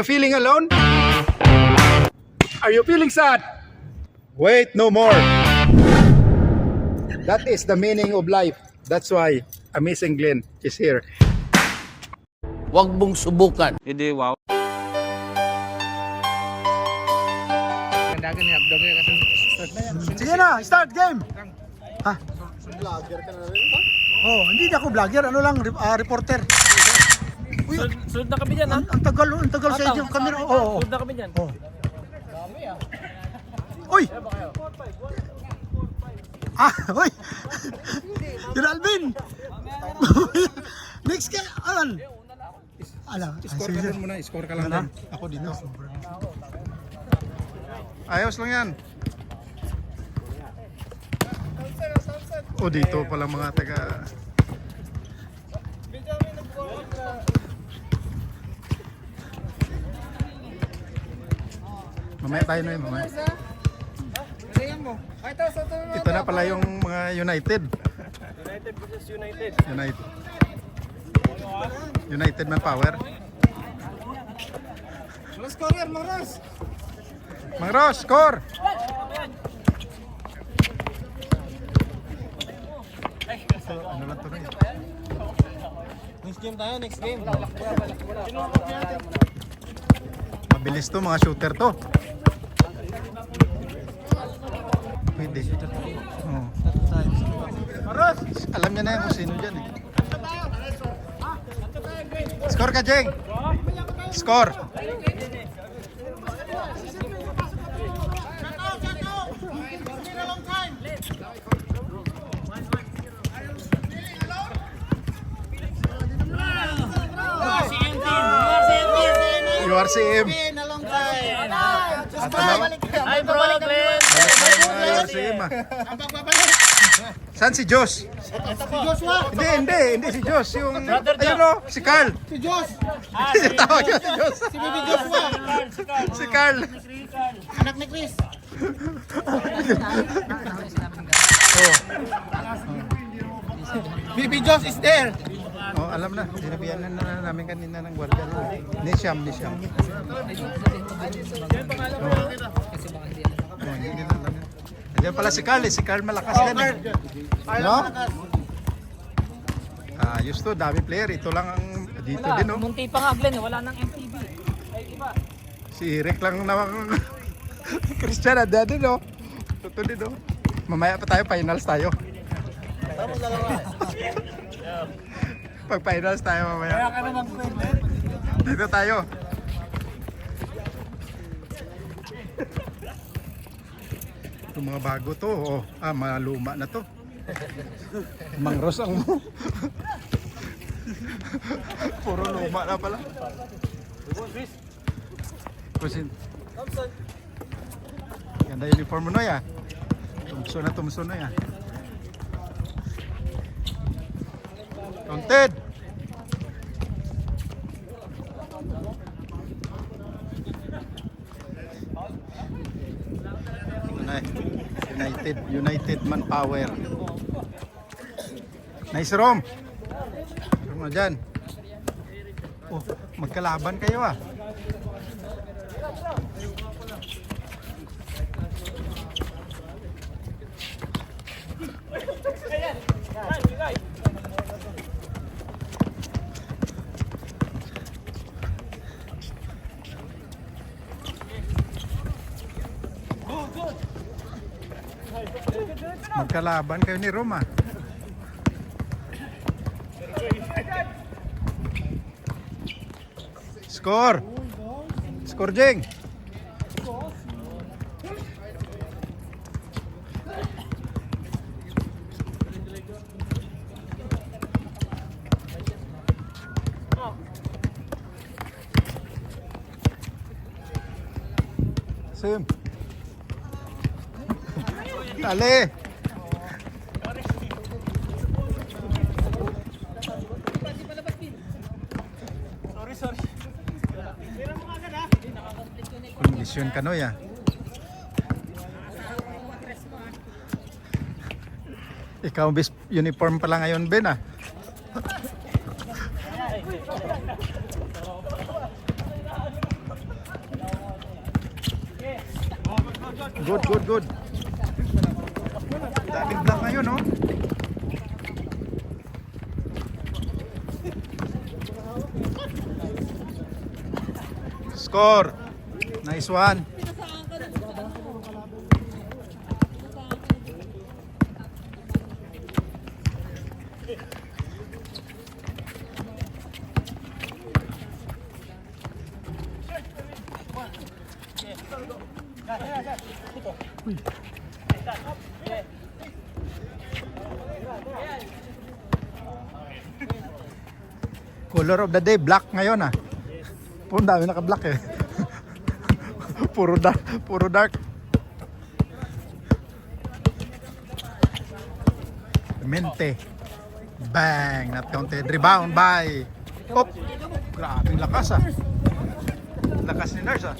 you feeling alone? Are you feeling sad? Wait, no more. That is the meaning of life. That's why Amazing Glenn is here. Huwag mong subukan. Hindi, wow. Sige na, start game. Ha? Vlogger ka na rin ba? Oh, hindi ako vlogger, ano lang, reporter. Uy, Sunod na kami dyan, ha? ang tagal sa inyo camera. Oo. Sunod na kami dyan. Oh. Uy! Uy! Yun Alvin! Next ka, alan? Score ka muna, score ka lang din. Ako din. Ayos lang yan. O dito pala mga taga... Mamaya tayo na yun, mamaya. Ito na pala yung mga United. United versus United. United Manpower. Score, Mang Ros, score! So, ano lang to rin? Next game tayo, next game. Mabilis to, mga shooter to. Pwede. Oh. Alam niya na yan kung sino dyan eh. Score ka, Jeng! Score! URCM. Hi bro, Glenn! URCM ah. Saan si Josh? Hindi si Josh. Yung, ayun o, si Carl. Si Josh. Tawag yun si Josh. Si Baby Joshua. Si Carl. Anak ni Chris. Oh. Baby Josh is there. Oh, alam na. Sinabihan na namin kanina ng gwardiya. Ni Siyam. Oh, hindi nila alam yan. Andiyan pala si Carl. Si Carl malakas din. No? Ayos to. Dami player. Ito lang ang dito din. Oh. Munti pa nga Glenn, wala nang MTV. Ay iba. Si Eric lang naman. Christian, andiyan din. Oh. Totoo din. Oh. Mamaya pa tayo. Finals tayo. Pag finals tayo mamaya. Kaya ka naman pwede. Dito tayo. Itong mga bago to. Oh, mga luma na to. Mang Ros ang mo. Puro luma na pala. Pusin. Ganda uniform mo na ya. Tumso na ya. Counted. United Manpower. Nice Rom. Rom na dyan. Oh, magkalaban kayo ah. Magkalaban kayo ni Roma. Score! Score, Jeng! Sim! Dale! Kondisyon Kanoy ah. Ikaw bis uniform pala ngayon Ben ah. Good, good, good. Daming block ngayon, no? Score. Nice one. Color of the day, black ngayon ah. Ang dami naka-black eh. Puro dark, puro dark. Mente. Bang, not counted. Rebound by. Op. Grabing lakas ah. Lakas ni Nurse ah.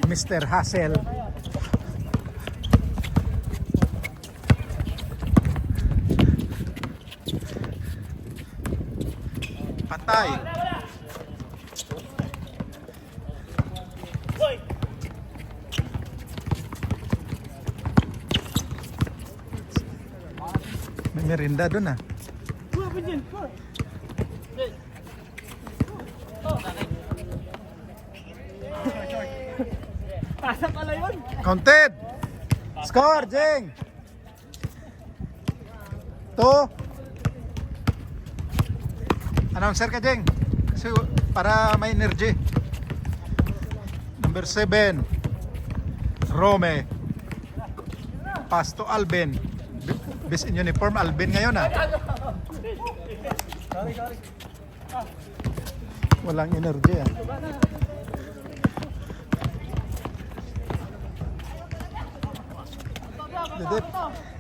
Mr. Hassel. Patay. May merinda doon ah. Pasok pala yun. Counted. Score, Jeng. 2. Announcer ka, Jeng. Kasi para may energy. Number 7. Rome. Pass to Alvin. Best in uniform, Alvin ngayon ah. Walang energy ah.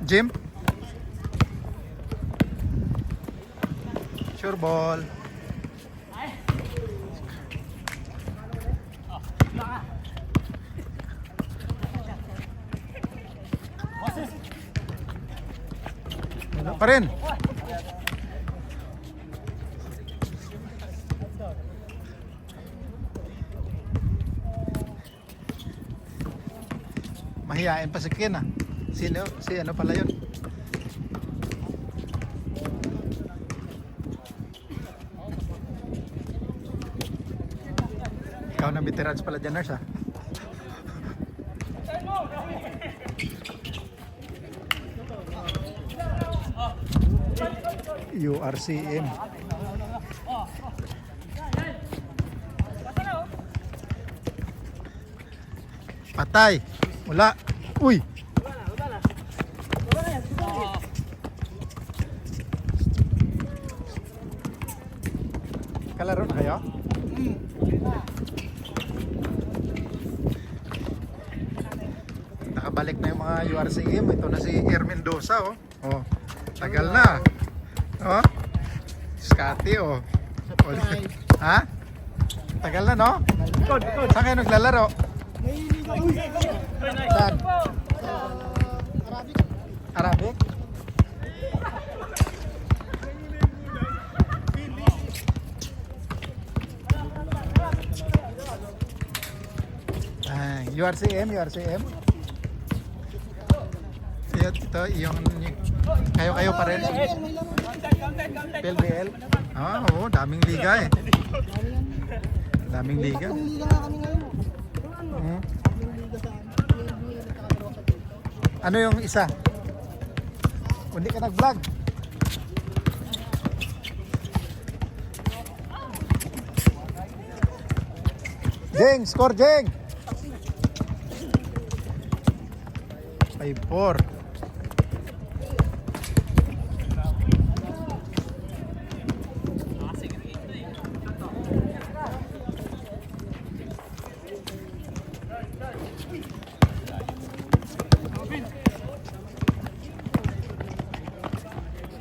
Jim. Sure ball. Wala pa rin. Mahihain pa si Ken ah. Sino? Si ano pala yun? Ikaw na veterans pala dyan, Nurse, ha? URCM. Patay. Wala. Uy. Kalaro na kayo? Nakabalik na yung mga URCM. Ito na si Air Mendoza, oh. Oh, tagal na. Oh. Scotty, oh. Ha? Tagal na, no? Saan kayo naglalaro? Saan? Arabic? URCM, URCM. Ito, yung kayo pa rin. PLBL. Ah, oo, daming liga eh. Daming liga. Ano yung isa? Hindi ka nag-vlog. Jeng, score Jeng. 5-4.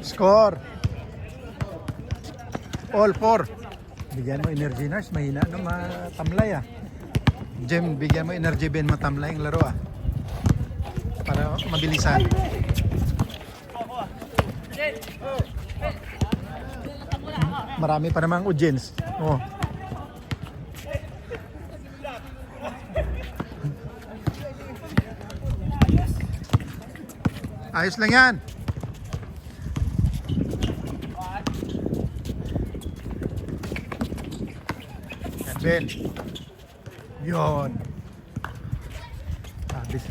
Score. All 4. Bigyan mo energy, Nurse. Mahina no matamlay ah. Jem, bigyan mo energy Ben matamlay ang laro ah. Para mabilisan. Marami pa namang audience. Oh. Ayos lang yan. Yan, Ben. Yun. Abis.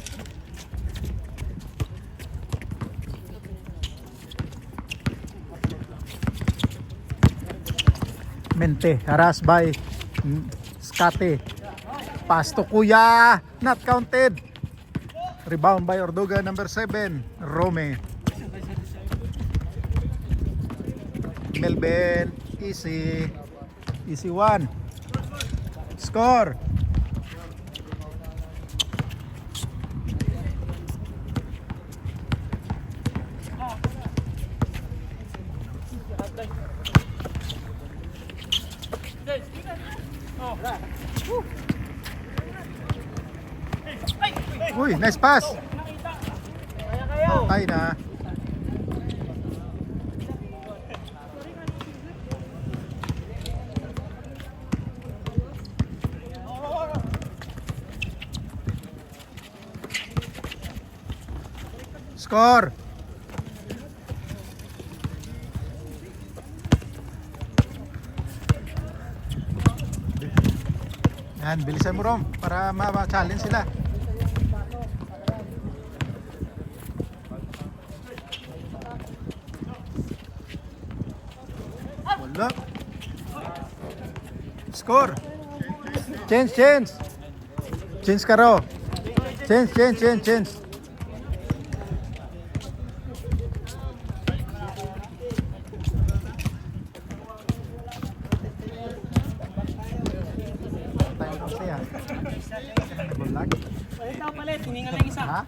Mente, harass by Skate. Pass to Kuya, not counted. Rebound by Orduga, number 7, Rome. Melben, easy. Easy one. Score. Uy, nice pass. Ay na. Score. Yan, bilisan mo Rom para ma-challenge sila. Wala. Score. Change. Change ka ro. Change. Palit, hindi nga lang isa. Ha?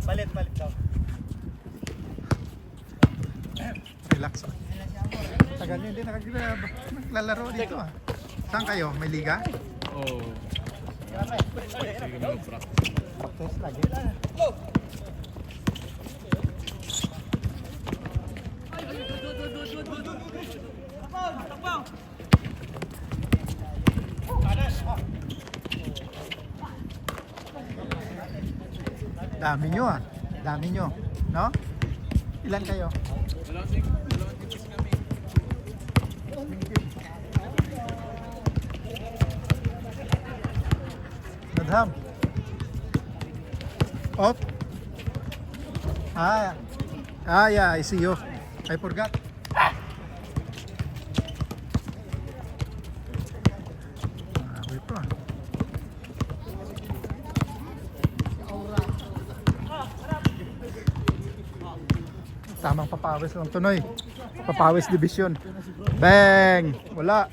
Palit daw. Relax. Tagal nyo hindi naglalaro dito ah. Saan kayo? May liga? Oo. Practice lagi. Dami nyo ah. Dami nyo. No? Ilan kayo? Nadham. Off. Yeah, I see you. I forgot. Wait pa. Tamang papawis lang tunoy. Papawis division. Bang! Wala.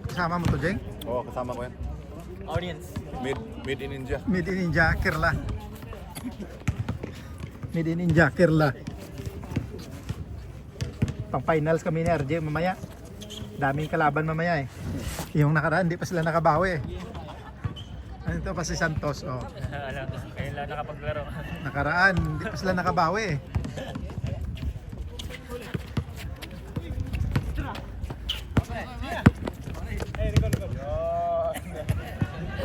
Kasama mo to, Jeng? Oo, kasama ko yan. Audience. Made in India. Made in India, Kerala. Made in India, Kerala. Pang finals kami ni RJ mamaya. Daming kalaban mamaya eh. Yung nakaraan, hindi pa sila nakabawi eh. Ano ito pa si Santos, oh. Alam ko, kayo lang nakapaglaro. Nakaraan, hindi pa sila nakabawi eh.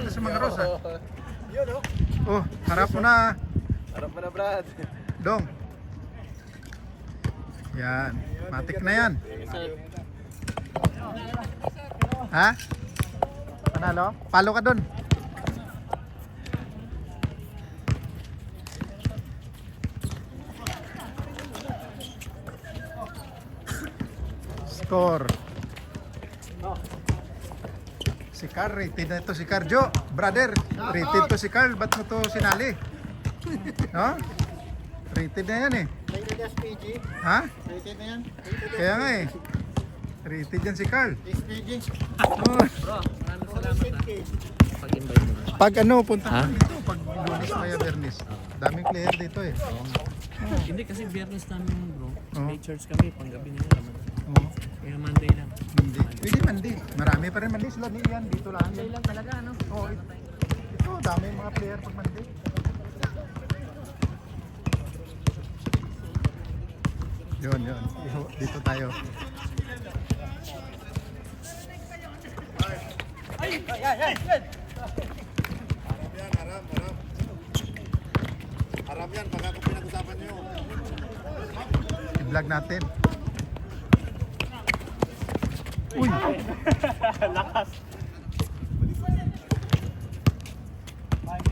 Ito si mga Rosa. Oh, harap mo na. Harap mo na, Brad. Dong. Yan, matik na yan. Ha? Panalo? Palo ka dun. Score. Si Carl, rated na ito si Carjo. Brother, rated to si Carl. Ba't mo to sinali? No? Rated na yan eh. Rated SPG. Ha? Rated na yan. Kaya nga eh. Rated yan si Carl. SPG. Oh. Bro, maraming salamat pag-invite mo. Pag ano, punta ka dito. Pag Lunes, Maya, Bernis. Daming player dito eh. Hindi kasi biyernes namin bro. Oo. May church kami, panggabi na naman. Oo. Kaya Monday lang. Hindi. Pwede mandi. Marami pa rin mandi sila. Di yan. Dito lang. Monday lang talaga ano? Oo. Ito, dami yung mga player pag mandi. Yun. Dito tayo. Haram yan, baka kung pinag-usapan nyo. I-vlog natin. Uy!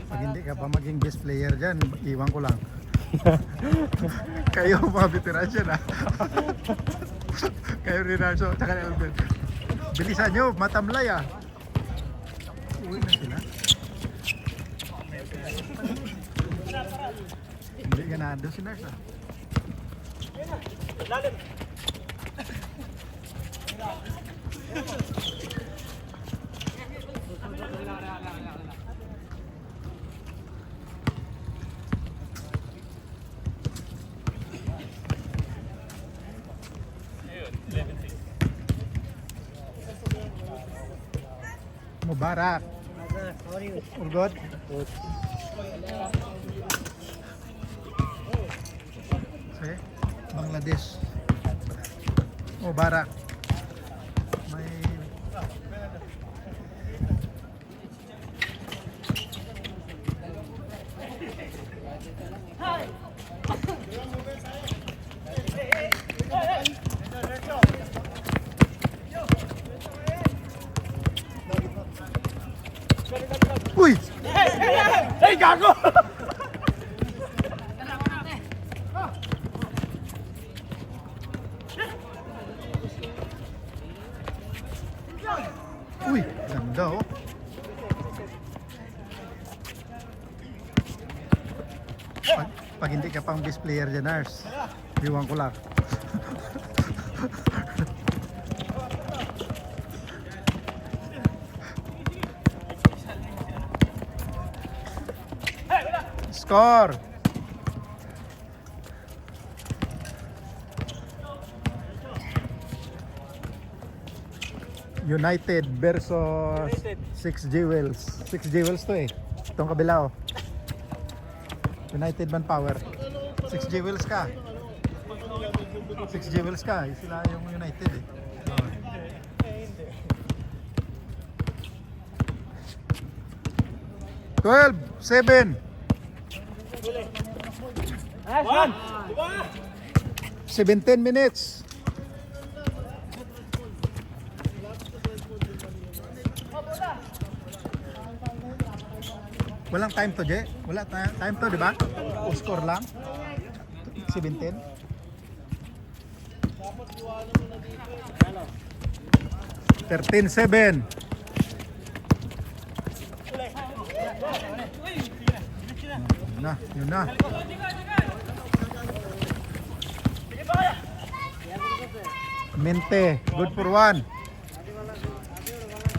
Pag hindi ka pa maging best player dyan, iwan ko lang. Kayo mga veteran dyan ah. Kayo rin Narso, tsaka ni Alvin. Bilisan nyo, matamlay ah. Uwi na sila. Hindi ka na doon si Nars ah. Mubarak. All good? Okay. Bangladesh. Mubarak. May Uy! Hey, gago! Uy! Ganda oh. Pag hindi ka pang best player dyan, Nars, iwan ko lang. Score! United versus 6 Jewels. 6 Jewels to eh. Itong kabila oh. United Manpower. 6 Jewels ka. 6 Jewels ka. Sila yung United eh. Oh. 12-7. 17 minutes. Walang time to, Je? Wala time to, di ba? O score lang? 17? 13-7. Yun na. Mente, good for 1.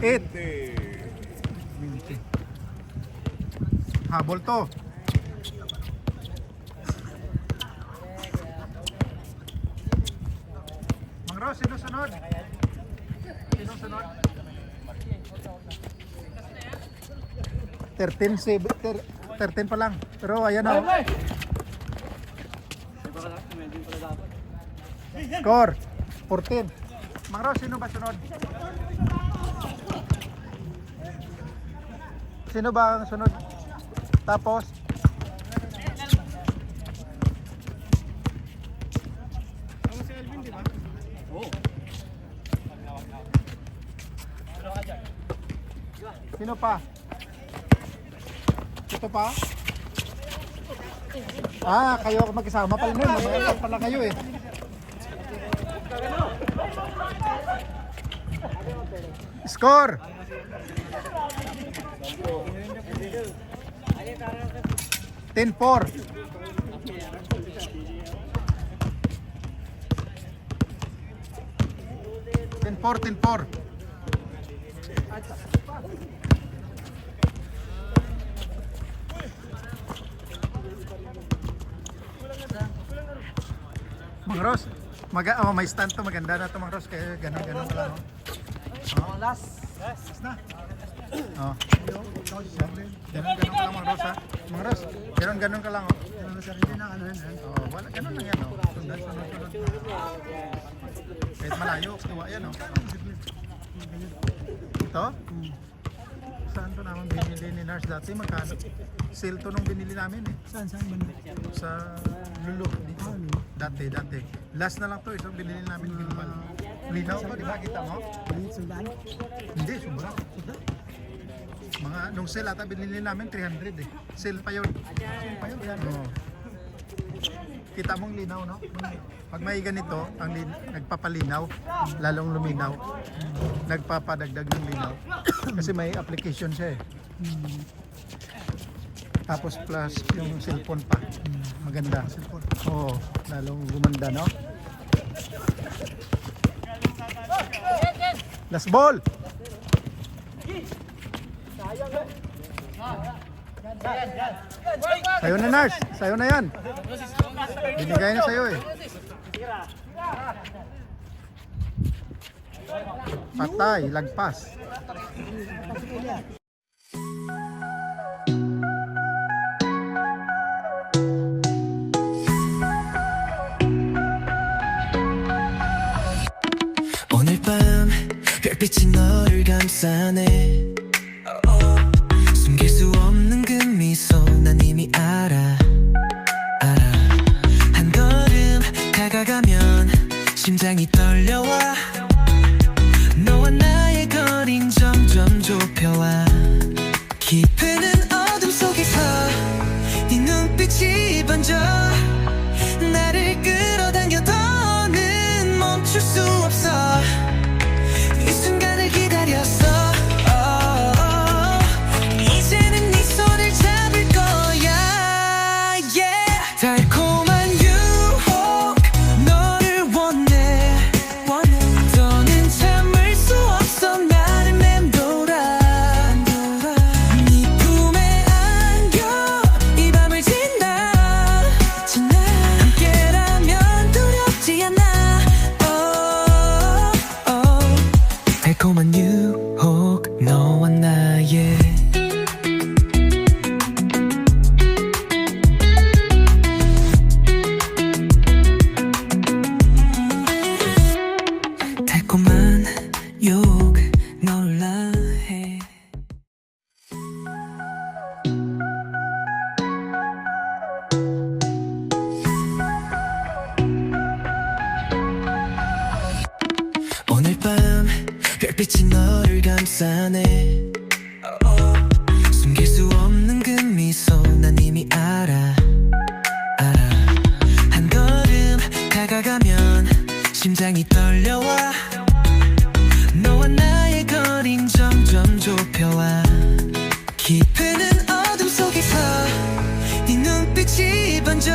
8. Habol to. Mang Ros, sino sunod? Sino sunod? 13 pa lang. Pero ayan o. Score 14. Mang Ros, sino ba sunod? Sino ba ang sunod? Tapos sino pa? Ito pa? Ah, kayo magkasama pala nun. Magkasama pala kayo eh. Score! 10-4. 10-4. Mang Ros, may stand to, maganda na to Mang Ros, kaya ganun na lang. Oh. Last na. Oh. Ganun ka lang Mang Ros ha. Mang Ros, ganun ka lang oh. sarili na ano yan. Oh, wala, ganun lang yan, oh. Sunod. Kahit malayo, kiwa yan, oh. Ito? Saan to naman binili ni Nars dati? Magkano? Sale to nung binili namin eh. Saan banda? Sa Lulu. Dati. Last na lang to, isang binili namin gimbal. Linaw pa, di ba? Kita mo? Sundaan? Hindi, sobra. Mga, nung sale ata binili namin 300 eh. Sale pa yun. Oo. Kita mong linaw, no? Pag may ganito, nagpapalinaw, lalong luminaw. Nagpapadagdag ng linaw. Kasi may application siya eh. Tapos plus yung cellphone pa. Maganda. Oo, lalong gumanda, no? Last ball! Sayo na, Nars. Sayo na yan. Binigay na sayo eh. Patay, lagpas. 오늘 밤 별빛이 너를 감싸네 숨길 수 없는 그 미소 난 이미 알아 한 걸음 다가가면 심장이 떨려와 너와 나의 거린 점점 좁혀와 깊은 어둠 속에서 네 눈빛이 번져 나를 끌어당겨 더는 멈출 수 없어 이 순간을 기다렸어 이제는 네 손을 잡을 거야 달콤한 유혹 너를 원해 더는 참을 수 없어 나를 맴돌아 네 품에 안겨 이 밤을 지나 함께라면 두렵지 않아 달콤한 유혹 너와 나의 달콤한 유혹 놀라 해 오늘 밤 별빛이 너를 감싸네 숨길 수 없는 그 미소 난 이미 알아 한 걸음 다가가면 심장이 떨려와 너와 나의 거린 점점 좁혀와 깊은 어둠 속에서 네 눈빛이 번져